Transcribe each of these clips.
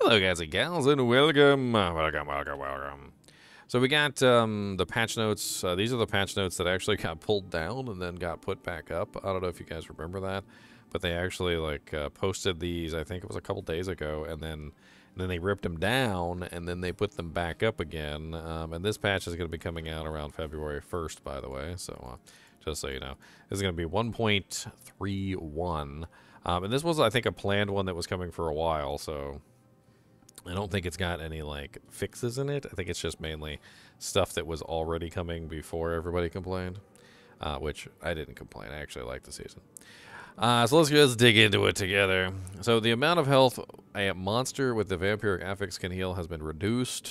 Hello, guys and gals, and welcome. Welcome. So we got the patch notes. These are the patch notes that actually got pulled down and then got put back up. I don't know if you guys remember that, but they actually posted these. I think it was a couple days ago, and then they ripped them down and then they put them back up again. And this patch is going to be coming out around February 1st, by the way. So just so you know, this is going to be 1.31. And this was, I think, a planned one that was coming for a while. So I don't think it's got any fixes in it. I think it's just mainly stuff that was already coming before everybody complained, which I didn't complain. I actually liked the season. So let's just dig into it together. So the amount of health a monster with the Vampiric affix can heal has been reduced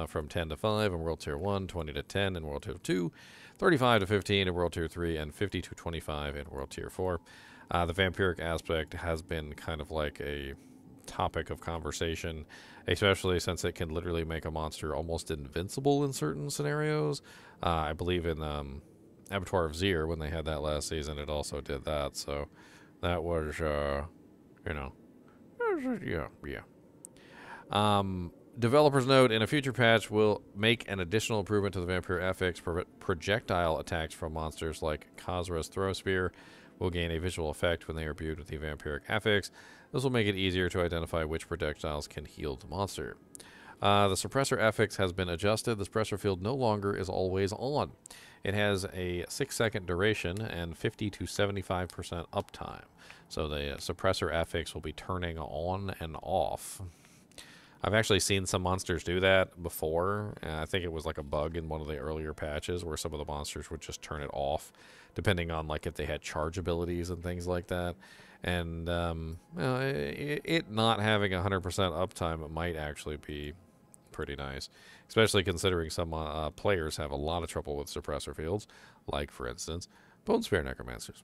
from 10 to 5 in World Tier 1, 20 to 10 in World Tier 2, 35 to 15 in World Tier 3, and 50 to 25 in World Tier 4. The Vampiric aspect has been kind of like a topic of conversation, especially since it can literally make a monster almost invincible in certain scenarios. I believe in Abattoir of Zir, when they had that last season, it also did that. So that was, yeah. Developers note, in a future patch, will make an additional improvement to the Vampire affix. Projectile attacks from monsters like Khazra's Throw Spear will gain a visual effect when they are imbued with the Vampiric affix. This will make it easier to identify which projectiles can heal the monster. The Suppressor affix has been adjusted. The suppressor field no longer is always on. It has a 6-second duration and 50 to 75% uptime. So the Suppressor affix will be turning on and off. I've actually seen some monsters do that before. I think it was like a bug in one of the earlier patches where some of the monsters would just turn it off, depending on if they had charge abilities and things like that. And it not having 100% uptime, it might actually be pretty nice, especially considering some players have a lot of trouble with suppressor fields, like, for instance, Bone Spear Necromancers.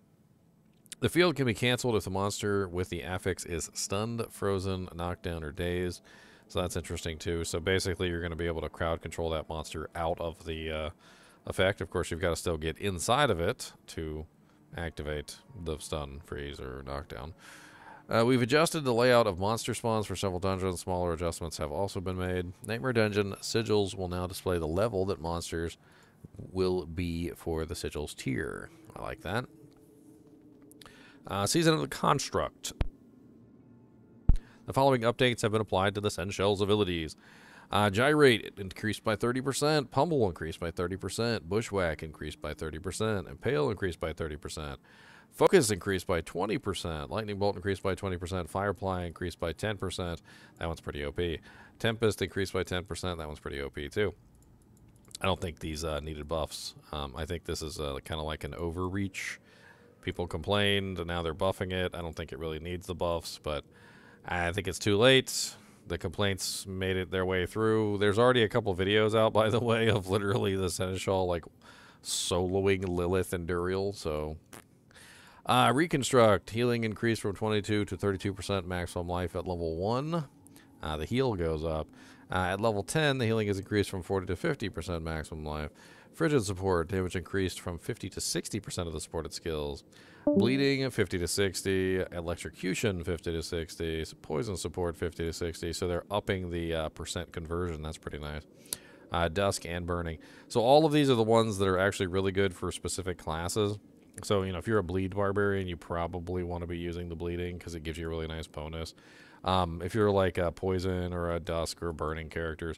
The field can be canceled if the monster with the affix is stunned, frozen, knocked down, or dazed. So that's interesting, too. So basically, you're going to be able to crowd control that monster out of the effect. Of course, you've got to still get inside of it to activate the stun, freeze, or knockdown. We've adjusted the layout of monster spawns for several dungeons. Smaller adjustments have also been made. Nightmare Dungeon sigils will now display the level that monsters will be for the sigils tier. I like that. Season of the Construct. The following updates have been applied to the Send Shell's abilities. Gyrate increased by 30%, Pummel increased by 30%, Bushwhack increased by 30%, Impale increased by 30%, Focus increased by 20%, Lightning Bolt increased by 20%, Firefly increased by 10%, that one's pretty OP, Tempest increased by 10%, that one's pretty OP too. I don't think these needed buffs. I think this is kind of like an overreach. People complained, and now they're buffing it. I don't think it really needs the buffs, but I think it's too late. The complaints made it their way through. There's already a couple videos out, by the way, of literally the Seneschal soloing Lilith and Duriel. So, Reconstruct. Healing increased from 22 to 32% maximum life at level 1. The heal goes up. At level 10, the healing is increased from 40 to 50% maximum life. Frigid support. Damage increased from 50 to 60% of the supported skills. Bleeding 50 to 60, electrocution 50 to 60, poison support 50 to 60. So they're upping the percent conversion. That's pretty nice. Dusk and burning. So all of these are the ones that are actually really good for specific classes. So, if you're a bleed barbarian, you probably want to be using the bleeding because it gives you a really nice bonus. If you're like a poison or a dusk or burning characters,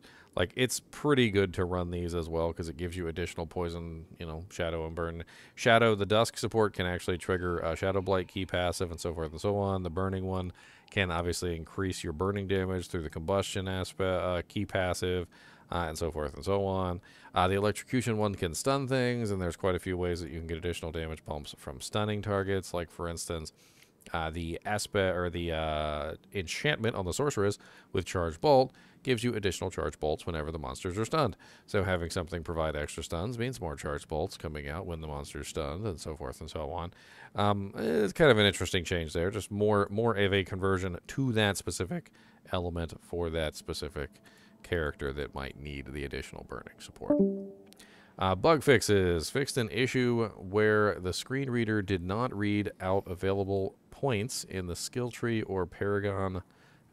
it's pretty good to run these as well because it gives you additional poison, shadow and burn. Shadow, the dusk support can actually trigger Shadow Blight key passive and so forth and so on. The burning one can obviously increase your burning damage through the combustion aspect, key passive, and so forth and so on. The electrocution one can stun things, and there's quite a few ways that you can get additional damage bumps from stunning targets, like, for instance, the aspect or the enchantment on the sorceress with charged bolt gives you additional charged bolts whenever the monsters are stunned. So having something provide extra stuns means more charged bolts coming out when the monster is stunned, and so forth and so on. It's kind of an interesting change there, just more of a conversion to that specific element for that specific character that might need the additional burning support. Bug fixes. Fixed an issue where the screen reader did not read out available points in the skill tree or Paragon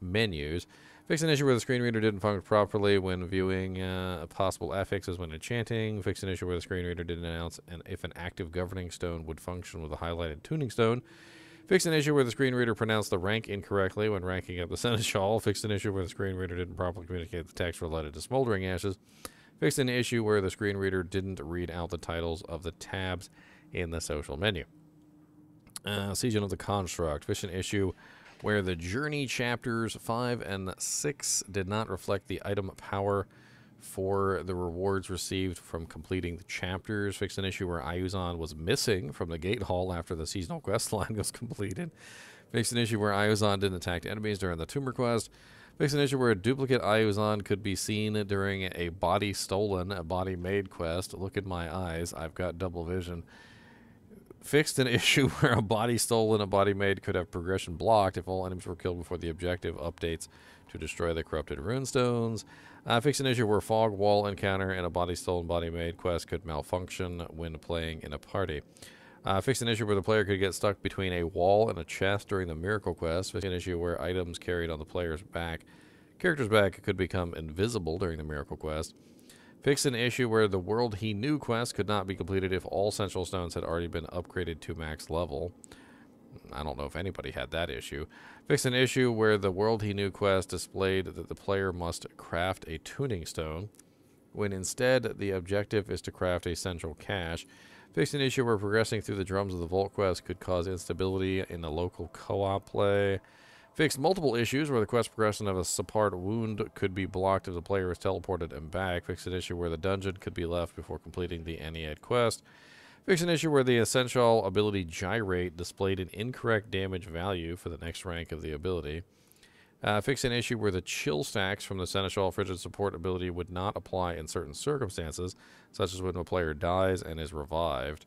menus. Fix an issue where the screen reader didn't function properly when viewing possible affixes when enchanting. Fix an issue where the screen reader didn't announce if an active governing stone would function with a highlighted tuning stone. Fix an issue where the screen reader pronounced the rank incorrectly when ranking up the seneschal. Fix an issue where the screen reader didn't properly communicate the text related to smoldering ashes. Fix an issue where the screen reader didn't read out the titles of the tabs in the social menu. Season of the Construct. Fix an issue where the Journey chapters 5 and 6 did not reflect the item power for the rewards received from completing the chapters. Fix an issue where Ayuzan was missing from the gate hall after the seasonal quest line was completed. Fix an issue where Ayuzan didn't attack enemies during the Tumor quest. Fix an issue where a duplicate Ayuzan could be seen during a body stolen, a body made quest. Look at my eyes, I've got double vision. Fixed an issue where a body stolen, a body made could have progression blocked if all enemies were killed before the objective updates to destroy the corrupted runestones. Fixed an issue where fog wall encounter and a body stolen, body made quest could malfunction when playing in a party. Fixed an issue where the player could get stuck between a wall and a chest during the miracle quest. Fixed an issue where items carried on the player's character's back could become invisible during the miracle quest. Fix an issue where the World He Knew quest could not be completed if all Central Stones had already been upgraded to max level. I don't know if anybody had that issue. Fix an issue where the World He Knew quest displayed that the player must craft a tuning stone, when instead the objective is to craft a central cache. Fix an issue where progressing through the drums of the Vault quest could cause instability in the local co-op play. Fixed multiple issues where the quest progression of a support wound could be blocked if the player is teleported and back. Fixed an issue where the dungeon could be left before completing the Eniad quest. Fixed an issue where the essential ability Gyrate displayed an incorrect damage value for the next rank of the ability. Fixed an issue where the chill stacks from the Seneschal Frigid support ability would not apply in certain circumstances, such as when a player dies and is revived.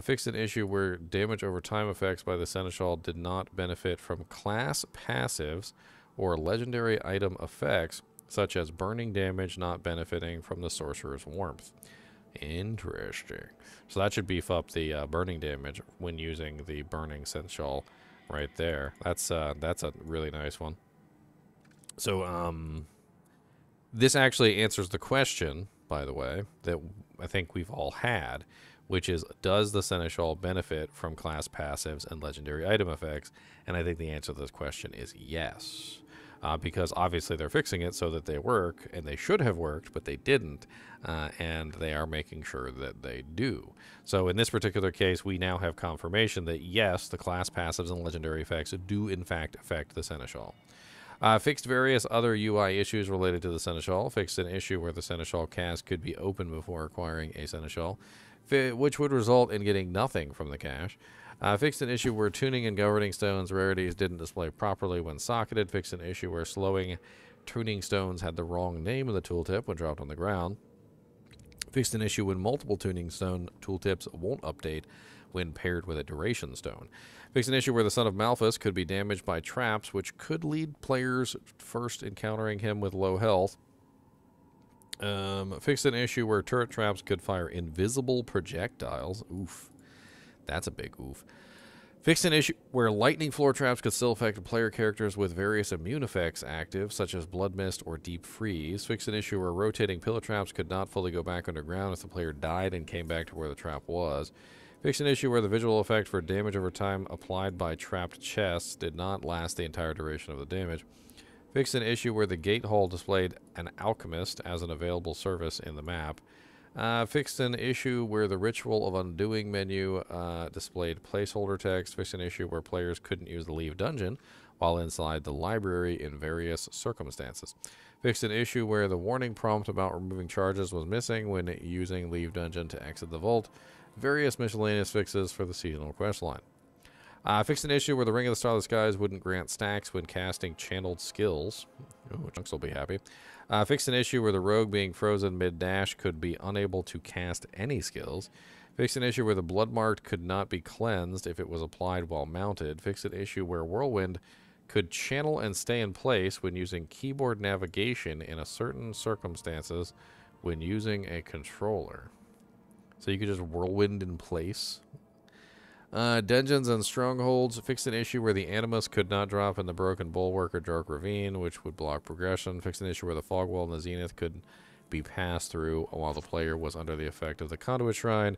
Fixed an issue where damage over time effects by the Seneschal did not benefit from class passives or legendary item effects, such as burning damage not benefiting from the Sorcerer's Warmth. Interesting. So that should beef up the burning damage when using the burning Seneschal right there. That's a really nice one. So this actually answers the question, by the way, that I think we've all had, which is, does the Seneschal benefit from class passives and legendary item effects? And I think the answer to this question is yes. Because obviously they're fixing it so that they work, and they should have worked, but they didn't, and they are making sure that they do. So in this particular case, we now have confirmation that yes, the class passives and legendary effects do in fact affect the Seneschal. Fixed various other UI issues related to the Seneschal. Fixed an issue where the Seneschal cast could be opened before acquiring a Seneschal, which would result in getting nothing from the cache. Fixed an issue where tuning and governing stones rarities didn't display properly when socketed. Fixed an issue where slowing tuning stones had the wrong name in the tooltip when dropped on the ground. Fixed an issue when multiple tuning stone tooltips won't update when paired with a duration stone. Fixed an issue where the Son of Malphus could be damaged by traps, which could lead players first encountering him with low health. Fixed an issue where turret traps could fire invisible projectiles. Oof. That's a big oof. Fixed an issue where lightning floor traps could still affect player characters with various immune effects active, such as Blood Mist or Deep Freeze. Fixed an issue where rotating pillar traps could not fully go back underground if the player died and came back to where the trap was. Fixed an issue where the visual effect for damage over time applied by trapped chests did not last the entire duration of the damage. Fixed an issue where the gate hall displayed an alchemist as an available service in the map. Fixed an issue where the Ritual of Undoing menu displayed placeholder text. Fixed an issue where players couldn't use the Leave Dungeon while inside the library in various circumstances. Fixed an issue where the warning prompt about removing charges was missing when using Leave Dungeon to exit the vault. Various miscellaneous fixes for the seasonal quest line. Fixed an issue where the Ring of the Starless Skies wouldn't grant stacks when casting channeled skills. Oh, Chunks will be happy. Fixed an issue where the rogue being frozen mid-dash could be unable to cast any skills. Fixed an issue where the blood mark could not be cleansed if it was applied while mounted. Fixed an issue where Whirlwind could channel and stay in place when using keyboard navigation in a certain circumstances when using a controller. So you could just Whirlwind in place. Dungeons and Strongholds fixed an issue where the Animus could not drop in the Broken Bulwark or Dark Ravine, which would block progression. Fixed an issue where the Fog Wall and the Zenith could be passed through while the player was under the effect of the Conduit Shrine.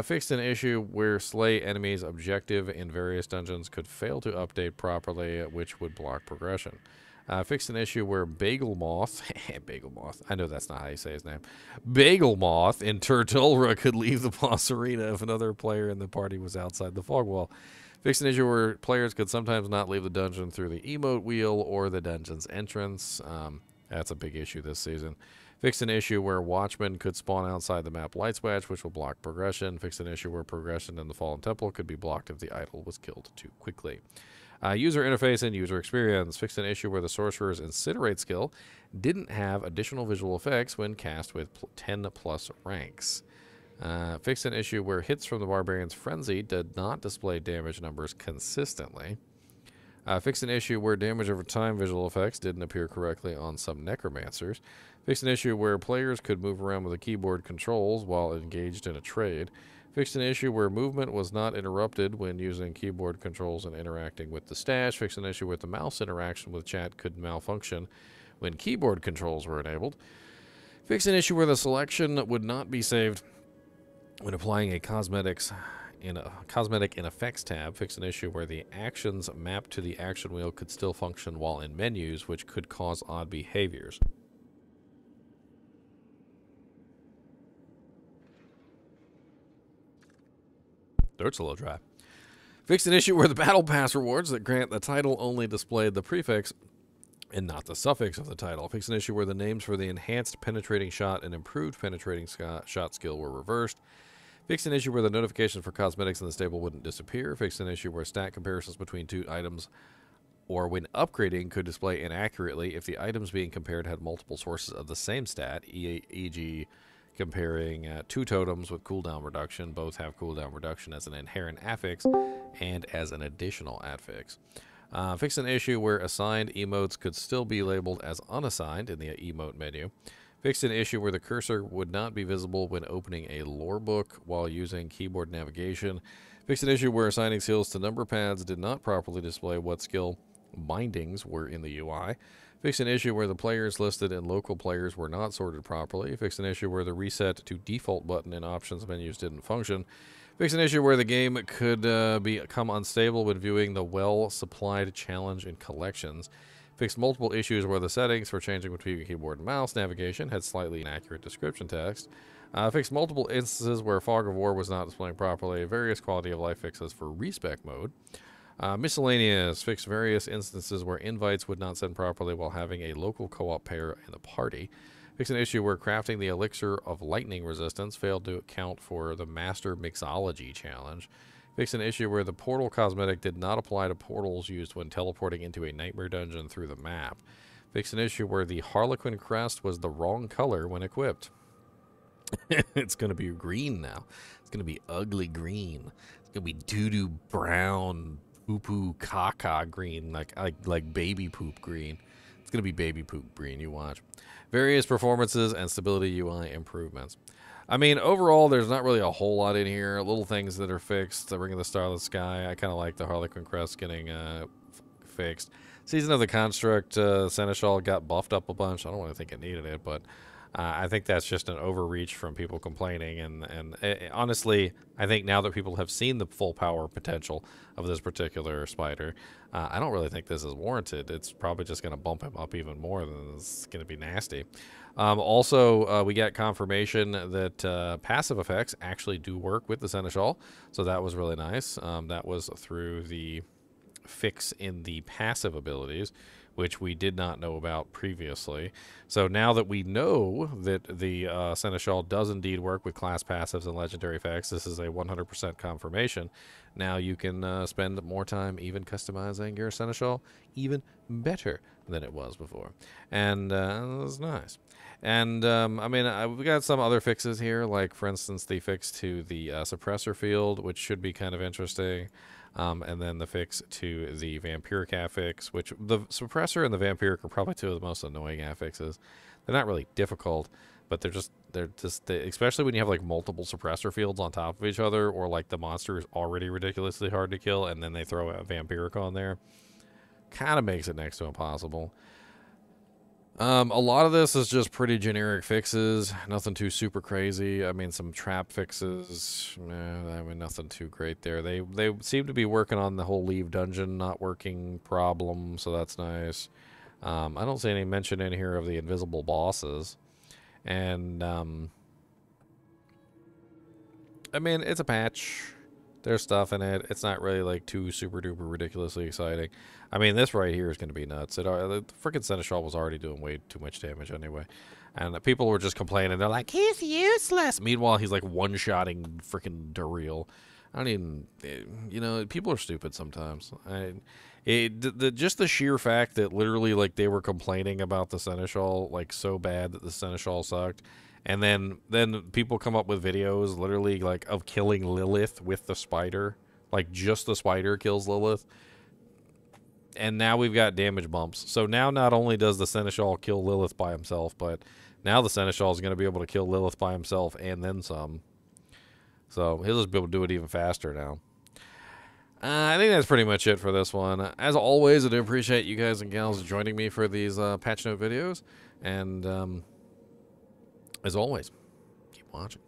Fixed an issue where slay enemies' objective in various dungeons could fail to update properly, which would block progression. Fixed an issue where Bagel Moth, Bagel Moth, I know that's not how you say his name, Bagel Moth in Turtulra could leave the boss arena if another player in the party was outside the fog wall. Fixed an issue where players could sometimes not leave the dungeon through the emote wheel or the dungeon's entrance. That's a big issue this season. Fixed an issue where Watchmen could spawn outside the map light switch, which will block progression. Fixed an issue where progression in the Fallen Temple could be blocked if the idol was killed too quickly. User interface and user experience. Fixed an issue where the Sorcerer's Incinerate skill didn't have additional visual effects when cast with 10 plus ranks. Fixed an issue where hits from the Barbarian's Frenzy did not display damage numbers consistently. Fixed an issue where damage over time visual effects didn't appear correctly on some Necromancers. Fixed an issue where players could move around with the keyboard controls while engaged in a trade. Fixed an issue where movement was not interrupted when using keyboard controls and interacting with the stash. Fixed an issue where the mouse interaction with chat could malfunction when keyboard controls were enabled. Fixed an issue where the selection would not be saved when applying a cosmetic in effects tab. Fixed an issue where the actions mapped to the action wheel could still function while in menus, which could cause odd behaviors. Dirt's a little dry. Fixed an issue where the Battle Pass rewards that grant the title only displayed the prefix and not the suffix of the title. Fixed an issue where the names for the enhanced penetrating shot and improved penetrating shot skill were reversed. Fixed an issue where the notifications for cosmetics in the stable wouldn't disappear. Fixed an issue where stat comparisons between two items or when upgrading could display inaccurately if the items being compared had multiple sources of the same stat, e.g. comparing two totems with cooldown reduction. Both have cooldown reduction as an inherent affix and as an additional affix. Fixed an issue where assigned emotes could still be labeled as unassigned in the emote menu. Fixed an issue where the cursor would not be visible when opening a lore book while using keyboard navigation. Fixed an issue where assigning skills to number pads did not properly display what skill bindings were in the UI. Fixed an issue where the players listed and local players were not sorted properly. Fixed an issue where the reset to default button in options menus didn't function. Fixed an issue where the game could become unstable when viewing the well-supplied challenge in collections. Fixed multiple issues where the settings for changing between keyboard and mouse navigation had slightly inaccurate description text. Fixed multiple instances where Fog of War was not displaying properly. Various quality of life fixes for respec mode. Miscellaneous fixed various instances where invites would not send properly while having a local co-op pair in the party. Fixed an issue where crafting the elixir of lightning resistance failed to account for the master mixology challenge. Fixed an issue where the portal cosmetic did not apply to portals used when teleporting into a nightmare dungeon through the map. Fixed an issue where the Harlequin crest was the wrong color when equipped. It's going to be green now. It's going to be ugly green. It's going to be doo-doo brown, poo-poo caca green, like baby poop green. It's going to be baby poop green, you watch. Various performances and stability UI improvements. I mean, overall, there's not really a whole lot in here. Little things that are fixed. The Ring of the Starless Sky. I kind of like the Harlequin crest getting fixed. Season of the Construct, Seneschal got buffed up a bunch. I don't really think it needed it, but I think that's just an overreach from people complaining. And honestly, I think now that people have seen the full power potential of this particular spider, I don't really think this is warranted. It's probably just going to bump him up even more. Than it's going to be nasty. Also, we got confirmation that passive effects actually do work with the Seneschal, so that was really nice. That was through the fix in the passive abilities, which we did not know about previously. So now that we know that the Seneschal does indeed work with class passives and legendary effects, this is a 100% confirmation. Now you can spend more time even customizing your Seneschal even better than it was before. And that was nice. And, I mean, we got some other fixes here, like, for instance, the fix to the suppressor field, which should be kind of interesting. And then the fix to the Vampiric affix, which the suppressor and the Vampiric are probably two of the most annoying affixes. They're not really difficult, but especially when you have like multiple suppressor fields on top of each other, or like the monster is already ridiculously hard to kill, and then they throw a Vampiric on there, kind of makes it next to impossible. A lot of this is just pretty generic fixes, nothing too super crazy. I mean, some trap fixes, I mean, nothing too great there. They seem to be working on the whole leave dungeon not working problem, so that's nice. I don't see any mention in here of the invisible bosses. And, I mean, it's a patch. There's stuff in it. It's not really, like, too super duper ridiculously exciting. I mean, this right here is going to be nuts. The freaking Seneschal was already doing way too much damage anyway. And people were just complaining. They're like, he's useless. Meanwhile, he's, like, one-shotting freaking Duriel. I don't even, you know, people are stupid sometimes. Just the sheer fact that literally, like, they were complaining about the Seneschal, like, so bad that the Seneschal sucked. And then people come up with videos, literally, like, of killing Lilith with the spider. Like, just the spider kills Lilith. And now we've got damage bumps. So now not only does the Seneschal kill Lilith by himself, but now the Seneschal is going to be able to kill Lilith by himself and then some. So he'll just be able to do it even faster now. I think that's pretty much it for this one. As always, I do appreciate you guys and gals joining me for these patch note videos. And as always, keep watching.